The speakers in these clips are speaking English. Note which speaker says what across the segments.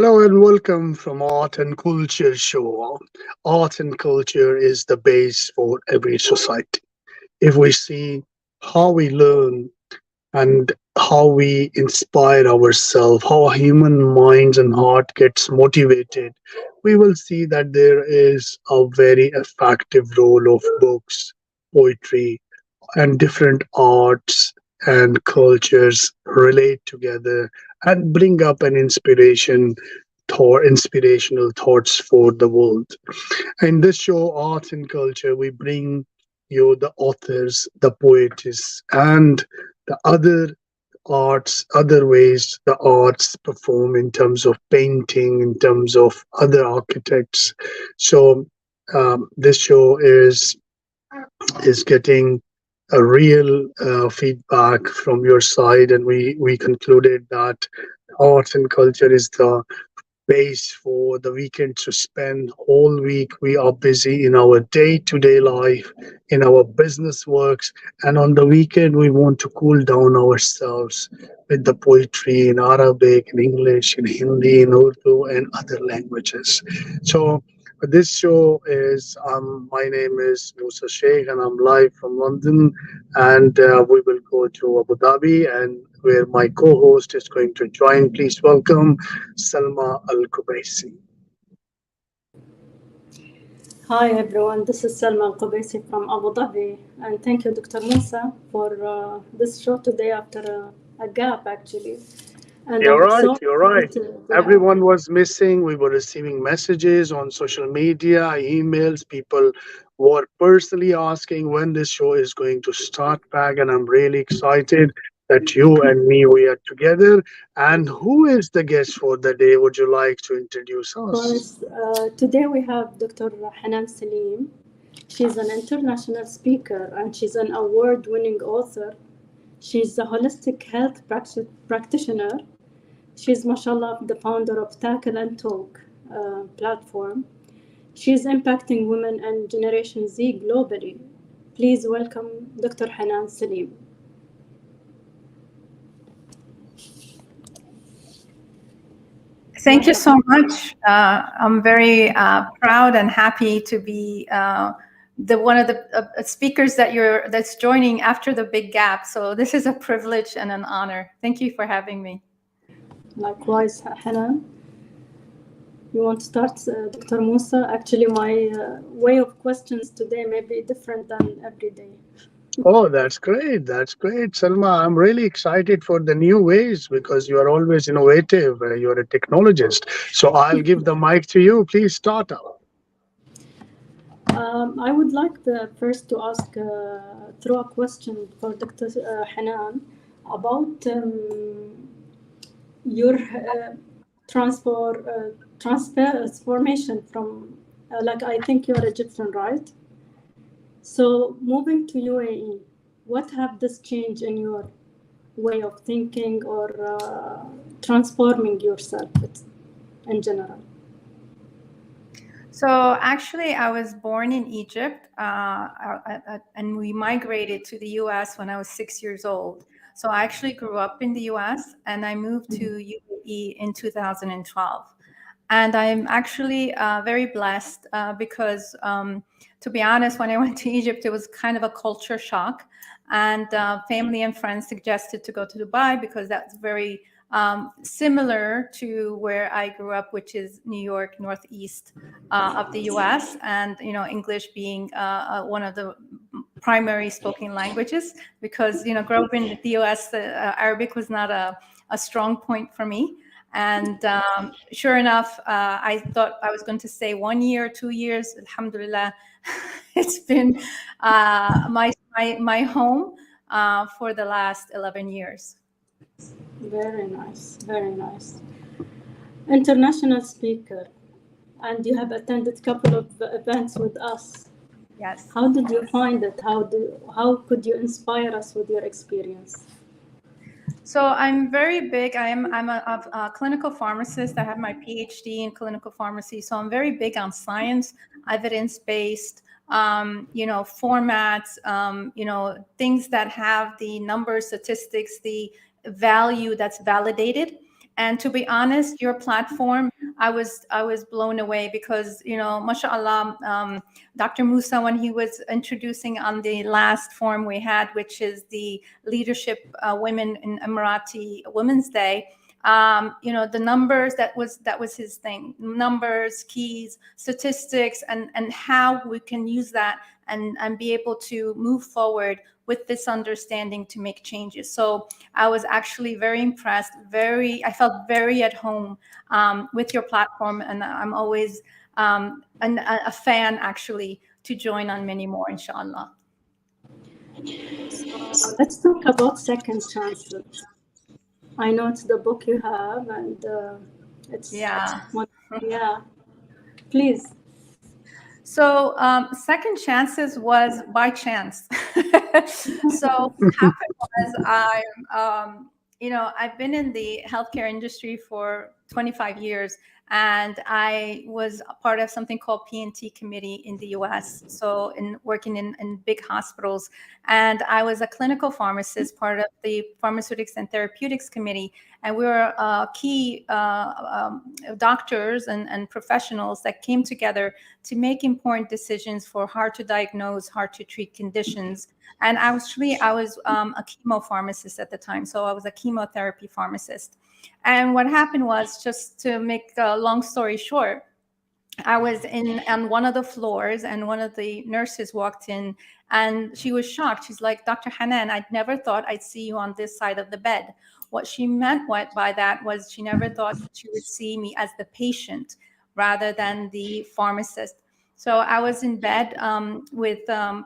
Speaker 1: Hello and welcome from Art and Culture Show. Art and culture is the base for every society. If we see how we learn and how we inspire ourselves, how human minds and heart gets motivated, we will see that there is a very effective role of books, poetry, and different arts and cultures relate together and bring up an inspirational thoughts for the world. In this show, Arts and Culture, we bring you the authors, the poets, and the other ways the arts perform in terms of painting, in terms of other architects. So this show is getting a real feedback from your side, and we concluded that arts and culture is the base for the weekend to spend whole week. We are busy in our day-to-day life, in our business works, and on the weekend we want to cool down ourselves with the poetry in Arabic, in English, in Hindi, in Urdu, and other languages. So this show is my name is Musa Shaikh, and I'm live from London, and we will go to Abu Dhabi, and where my co-host is going to join. Please welcome Salma Al Qubaisi.
Speaker 2: Hi everyone, this is Salma Al Qubaisi from Abu Dhabi, and thank you, Dr. Musa, for this show today after a gap actually. And
Speaker 1: You're
Speaker 2: I'm
Speaker 1: right,
Speaker 2: so
Speaker 1: you're right.
Speaker 2: excited. Yeah.
Speaker 1: Everyone was missing. We were receiving messages on social media, emails. People were personally asking when this show is going to start back. And I'm really excited that you and me, we are together. And who is the guest for the day? Would you like to introduce
Speaker 2: Of
Speaker 1: us?
Speaker 2: course, today we have Dr. Hanan Selim. She's an international speaker and she's an award-winning author. She's a holistic health practitioner. She's, mashallah, the founder of Tackle and Talk platform. She's impacting women and Generation Z globally. Please welcome Dr. Hanan Selim.
Speaker 3: Thank you so much. I'm very proud and happy to be the one of the speakers that's joining after the big gap. So this is a privilege and an honor. Thank you for having me.
Speaker 2: Likewise, Hanan. You want to start, Dr. Musa? Actually, my way of questions today may be different than every day.
Speaker 1: Oh, that's great. That's great, Salma. I'm really excited for the new ways because you are always innovative. You're a technologist. So I'll give the mic to you. Please start up.
Speaker 2: I would like first to ask through a question for Dr. Hanan about your transformation from, like, I think you're Egyptian, right? So moving to UAE, what have this changed in your way of thinking or transforming yourself in general?
Speaker 3: So actually, I was born in Egypt, and we migrated to the U.S. when I was 6 years old. So I actually grew up in the U.S. and I moved to UAE in 2012. And I'm actually very blessed because, to be honest, when I went to Egypt, it was kind of a culture shock. And family and friends suggested to go to Dubai because that's very similar to where I grew up, which is New York, northeast of the U.S., and English being one of the primary spoken languages. Because growing up in the U.S., Arabic was not a strong point for me. And sure enough, I thought I was going to stay 1 year, 2 years. Alhamdulillah, it's been my home for the last 11 years.
Speaker 2: Very nice, very nice. International speaker, and you have attended a couple of events with us.
Speaker 3: Yes.
Speaker 2: How did you find it? How could you inspire us with your experience?
Speaker 3: So I'm very big. I'm a clinical pharmacist. I have my PhD in clinical pharmacy. So I'm very big on science, evidence-based, formats, things that have the numbers, statistics, the value that's validated. And to be honest, your platform, I was blown away because, mashallah, Dr. Musa, when he was introducing on the last forum we had, which is the leadership women in Emirati Women's Day, the numbers, that was his thing. Numbers, keys, statistics, and how we can use that and be able to move forward with this understanding to make changes. So I was actually very impressed. I felt very at home with your platform, and I'm always a fan actually to join on many more, inshallah.
Speaker 2: Let's talk about second chances. I know it's the book you have, and it's
Speaker 3: Yeah.
Speaker 2: yeah. Please.
Speaker 3: So second chances was by chance. So what happened was I've been in the healthcare industry for 25 years, and I was a part of something called P&T committee in the US. So in working in big hospitals, and I was a clinical pharmacist, part of the pharmaceutics and therapeutics committee. And we were key doctors and professionals that came together to make important decisions for hard to diagnose, hard to treat conditions. And actually, I was a chemo pharmacist at the time. So I was a chemotherapy pharmacist. And what happened was, just to make the long story short, I was on one of the floors, and one of the nurses walked in, and she was shocked. She's like, "Dr. Hanan, I'd never thought I'd see you on this side of the bed." What she meant by that was she never thought she would see me as the patient rather than the pharmacist. So I was in bed with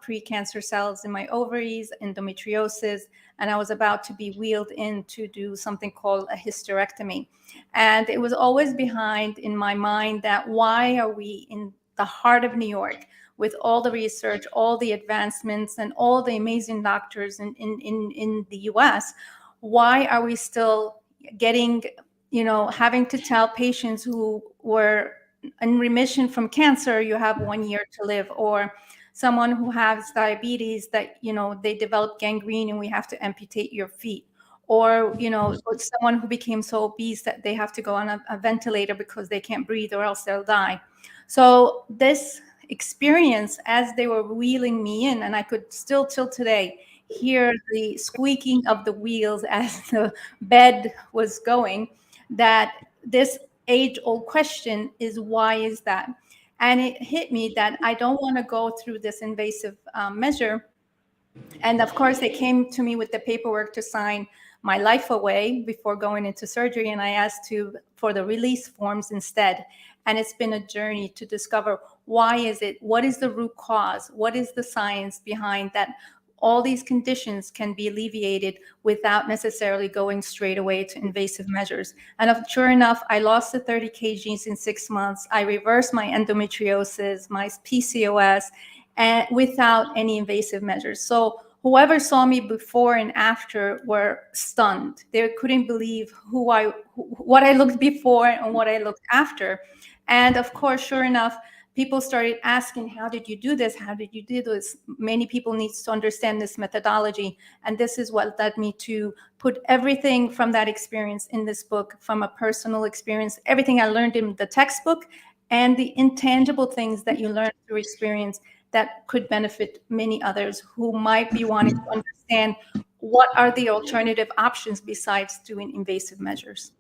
Speaker 3: pre-cancer cells in my ovaries, endometriosis, and I was about to be wheeled in to do something called a hysterectomy. And it was always behind in my mind that why are we in the heart of New York with all the research, all the advancements, and all the amazing doctors in the US? Why are we still getting, having to tell patients who were in remission from cancer, you have 1 year to live, or someone who has diabetes that, they develop gangrene and we have to amputate your feet, or someone who became so obese that they have to go on a ventilator because they can't breathe or else they'll die. So this experience, as they were wheeling me in, and I could still till today hear the squeaking of the wheels as the bed was going, that this age-old question is, why is that? And it hit me that I don't want to go through this invasive measure. And of course, they came to me with the paperwork to sign my life away before going into surgery. And I asked for the release forms instead. And it's been a journey to discover, why is it? What is the root cause? What is the science behind that? All these conditions can be alleviated without necessarily going straight away to invasive measures. And sure enough, I lost the 30 kgs in 6 months. I reversed my endometriosis, my PCOS, and without any invasive measures. So whoever saw me before and after were stunned. They couldn't believe what I looked before and what I looked after. And of course, sure enough, people started asking, how did you do this? How did you do this? Many people need to understand this methodology. And this is what led me to put everything from that experience in this book, from a personal experience, everything I learned in the textbook, and the intangible things that you learn through experience that could benefit many others who might be wanting to understand what are the alternative options besides doing invasive measures.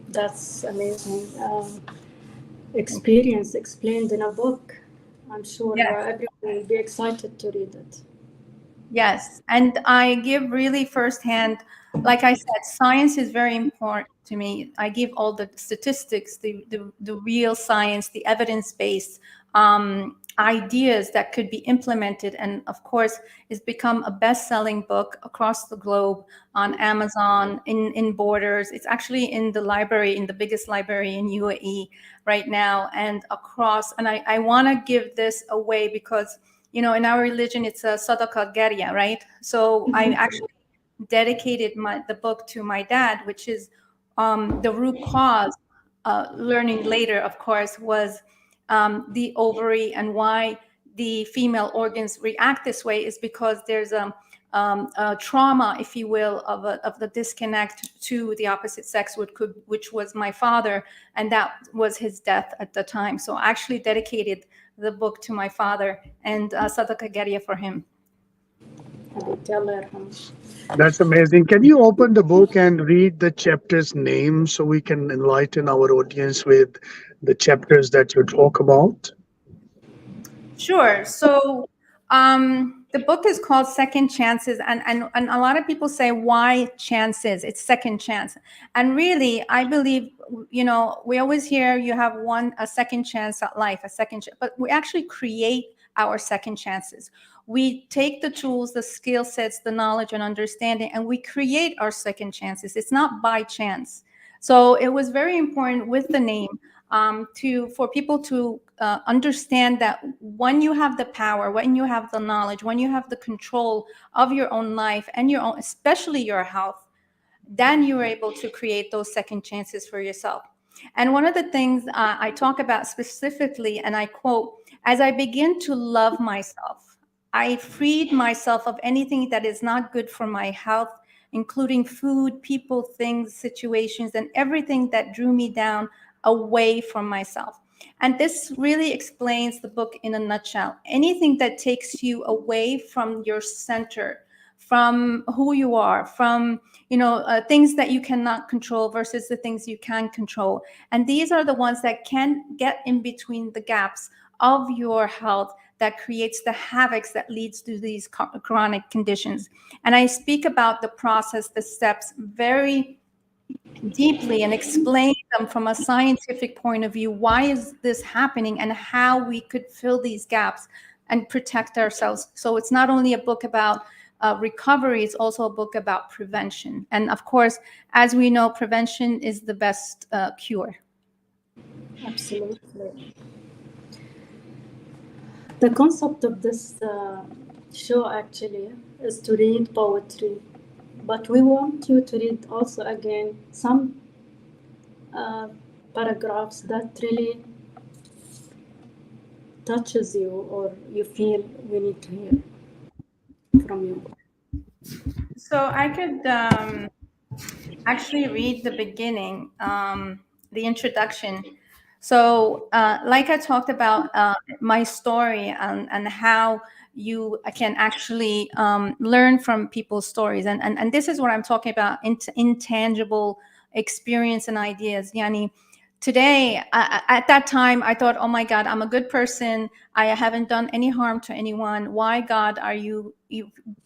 Speaker 2: That's amazing. Experience explained in a book. I'm sure everyone will be excited to read it.
Speaker 3: Yes, and I give really firsthand, like I said, science is very important to me. I give all the statistics, the real science, the evidence-based ideas that could be implemented. And of course, it's become a best-selling book across the globe on Amazon, in Borders. It's actually in the library, in the biggest library in UAE right now, and across. And I want to give this away because, in our religion, it's a sadaqah jariyah, right? So I actually dedicated the book to my dad, which is the root cause. Learning later, of course, was the ovary, and why the female organs react this way is because there's a trauma, if you will, of the disconnect to the opposite sex, which was my father, and that was his death at the time. So I actually dedicated the book to my father and Sadaqah Gariya for him.
Speaker 1: That's amazing. Can you open the book and read the chapter's name so we can enlighten our audience with the chapters that you talk about?
Speaker 3: Sure. So the book is called Second Chances, and a lot of people say, why chances? It's second chance. And really, I believe, we always hear you have a second chance at life, a second chance, but we actually create our second chances. We take the tools, the skill sets, the knowledge and understanding, and we create our second chances. It's not by chance. So it was very important with the name for people to understand that when you have the power, when you have the knowledge, when you have the control of your own life and your own, especially your health, then you're able to create those second chances for yourself. And one of the things I talk about specifically, and I quote, as I begin to love myself, I freed myself of anything that is not good for my health, including food, people, things, situations, and everything that drew me down away from myself. And this really explains the book in a nutshell. Anything that takes you away from your center, from who you are, from things that you cannot control versus the things you can control. And these are the ones that can get in between the gaps of your health that creates the havocs that leads to these chronic conditions. And I speak about the process, the steps very deeply and explain them from a scientific point of view. Why is this happening and how we could fill these gaps and protect ourselves. So it's not only a book about recovery, it's also a book about prevention. And of course, as we know, prevention is the best cure.
Speaker 2: Absolutely. The concept of this show actually is to read poetry, but we want you to read also again some paragraphs that really touches you or you feel we need to hear from you.
Speaker 3: So I could actually read the beginning, the introduction. So like I talked about my story and how you can actually learn from people's stories. And this is what I'm talking about, intangible experience and ideas. Yani, today, at that time, I thought, oh my God, I'm a good person. I haven't done any harm to anyone. Why, God, are you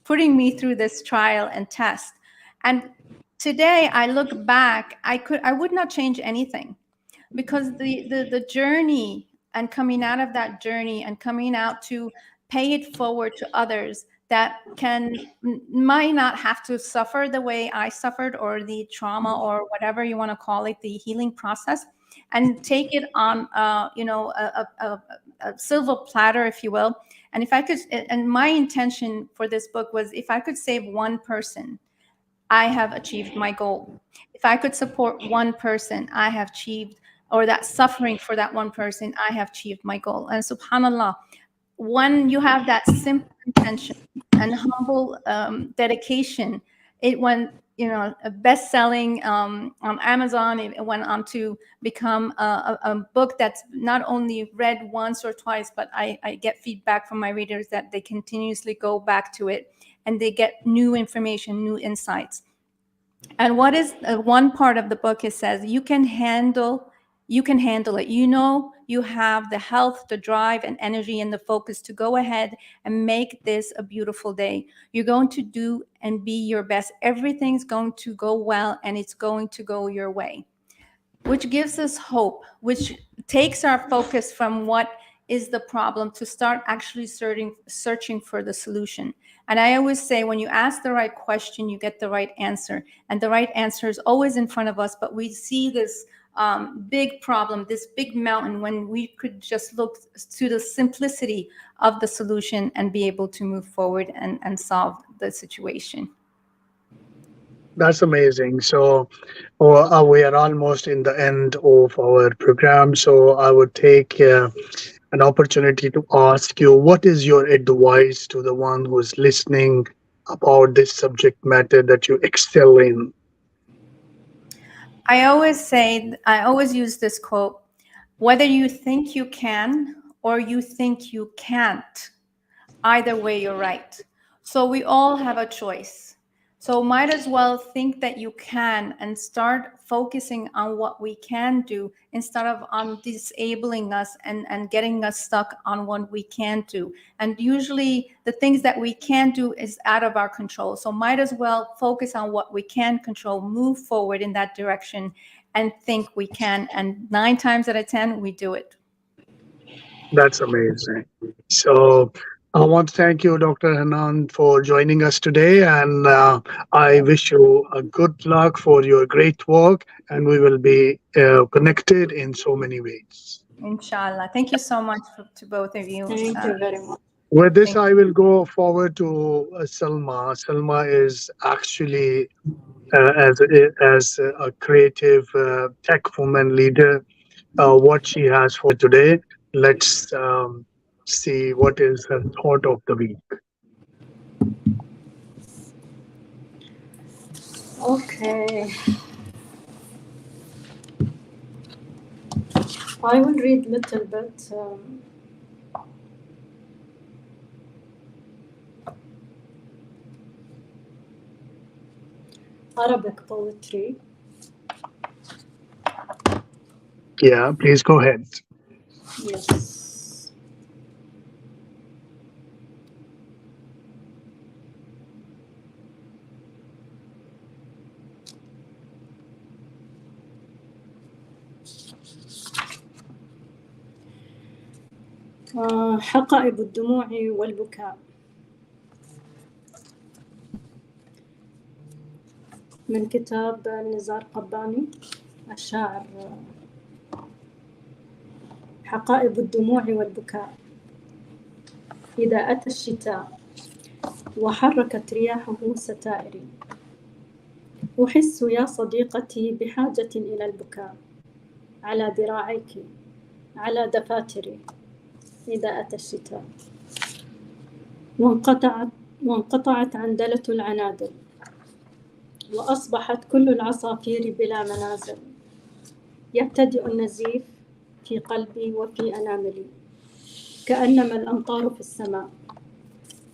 Speaker 3: putting me through this trial and test? And today I look back, I would not change anything, because the journey and coming out of that journey and coming out to pay it forward to others that might not have to suffer the way I suffered, or the trauma, or whatever you want to call it, the healing process, and take it on a silver platter, if you will. And if I could, and my intention for this book was, if I could save one person, I have achieved my goal. If I could support one person, I have achieved, or that suffering for that one person, I have achieved my goal. And subhanallah, when you have that simple intention and humble dedication, it went, a best-selling on Amazon. It went on to become a book that's not only read once or twice, but I get feedback from my readers that they continuously go back to it and they get new information, new insights. And what is one part of the book, it says you can handle it. You have the health, the drive and energy and the focus to go ahead and make this a beautiful day. You're going to do and be your best. Everything's going to go well and it's going to go your way, which gives us hope, which takes our focus from what is the problem to start actually searching for the solution. And I always say, when you ask the right question, you get the right answer. And the right answer is always in front of us, but we see this big problem, this big mountain, when we could just look to the simplicity of the solution and be able to move forward and solve the situation.
Speaker 1: That's amazing. So, we are almost in the end of our program. So, I would take an opportunity to ask you, what is your advice to the one who is listening about this subject matter that you excel in?
Speaker 3: I always use this quote: whether you think you can or you think you can't, either way, you're right. So we all have a choice. So might as well think that you can and start focusing on what we can do instead of on disabling us and getting us stuck on what we can't do. And usually the things that we can do is out of our control. So might as well focus on what we can control, move forward in that direction and think we can. And 9 times out of 10, we do it.
Speaker 1: That's amazing. So I want to thank you, Dr. Hanan, for joining us today. And I wish you a good luck for your great work. And we will be connected in so many ways.
Speaker 3: Inshallah. Thank you so much to both of you.
Speaker 2: Thank you very much.
Speaker 1: With this,
Speaker 3: Thank
Speaker 1: I will go forward to Salma. Salma is actually as a creative tech woman leader. What she has for today. Let's see what is her thought of the week.
Speaker 2: Okay, I will read little bit Arabic poetry.
Speaker 1: Yeah, please go ahead.
Speaker 2: Yes. حقائب الدموع والبكاء، من كتاب نزار قباني الشاعر. حقائب الدموع والبكاء. إذا أتى الشتاء وحركت رياحه ستائري، أحس يا صديقتي بحاجة إلى البكاء على ذراعيك، على دفاتري. إذا أتى الشتاء وانقطعت عندلة العنادل، وأصبحت كل العصافير بلا منازل. يبتدئ النزيف في قلبي وفي أناملي، كأنما الأمطار في السماء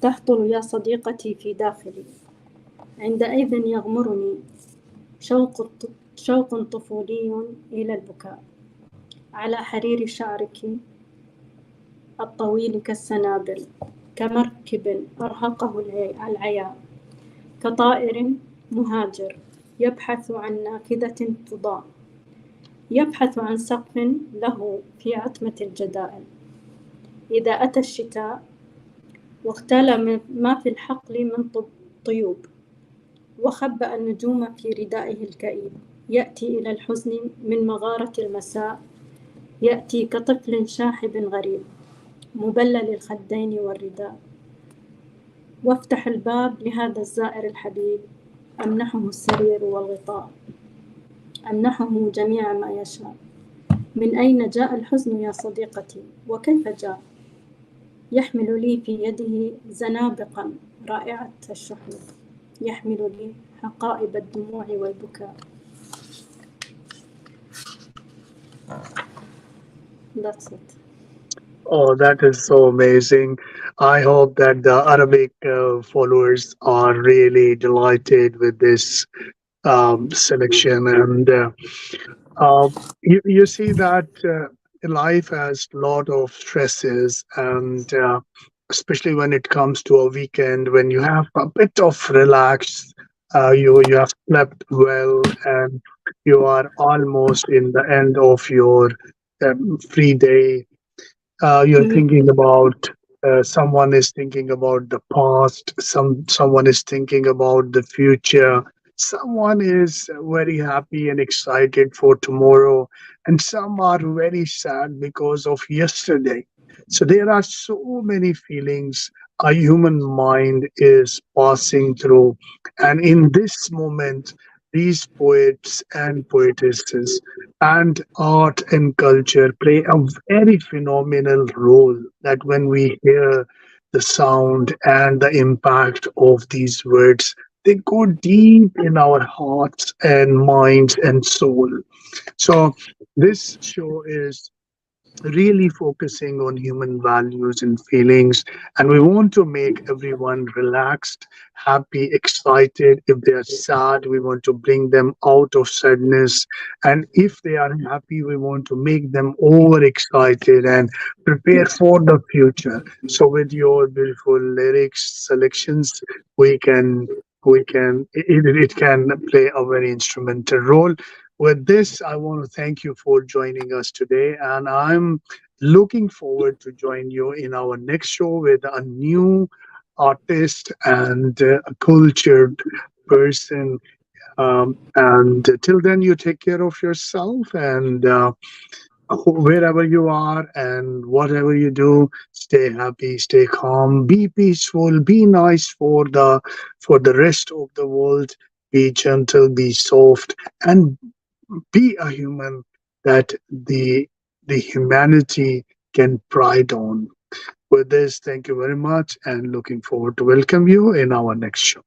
Speaker 2: تهطل يا صديقتي في داخلي. عندئذ يغمرني شوق طفولي إلى البكاء على حرير شعرك الطويل كالسنابل، كمركب أرهقه العياء، كطائر مهاجر يبحث عن نافذة تضاء، يبحث عن سقف له في عتمة الجدائل. إذا أتى الشتاء واغتال ما في الحقل من طيوب، وخبأ النجوم في ردائه الكئيب، يأتي إلى الحزن من مغارة المساء، يأتي كطفل شاحب غريب مبلل الخدين والرداء. وافتح الباب لهذا الزائر الحبيب، أمنحه السرير والغطاء، أمنحه جميع ما يشاء. من أين جاء الحزن يا صديقتي، وكيف جاء؟ يحمل لي في يده زنابقا رائعة الشحنة، يحمل لي حقائب الدموع والبكاء. That's it.
Speaker 1: Oh, that is so amazing. I hope that the Arabic followers are really delighted with this selection. And you see that life has a lot of stresses, and especially when it comes to a weekend, when you have a bit of relax, you have slept well, and you are almost in the end of your free day. You're thinking about someone is thinking about the past, someone is thinking about the future, someone is very happy and excited for tomorrow, and some are very sad because of yesterday. So there are so many feelings a human mind is passing through, and in this moment these poets and poetesses and art and culture play a very phenomenal role, that when we hear the sound and the impact of these words. They go deep in our hearts and minds and soul. So this show is really focusing on human values and feelings. And we want to make everyone relaxed, happy, excited. If they are sad, we want to bring them out of sadness. And if they are happy, we want to make them overexcited and prepare for the future. So with your beautiful lyrics selections, we can it can play a very instrumental role. With this, I want to thank you for joining us today, and I'm looking forward to join you in our next show with a new artist and a cultured person. And till then, you take care of yourself and wherever you are and whatever you do, stay happy, stay calm, be peaceful, be nice for the rest of the world. Be gentle, be soft, and be a human that the humanity can pride on. With this, thank you very much and looking forward to welcome you in our next show.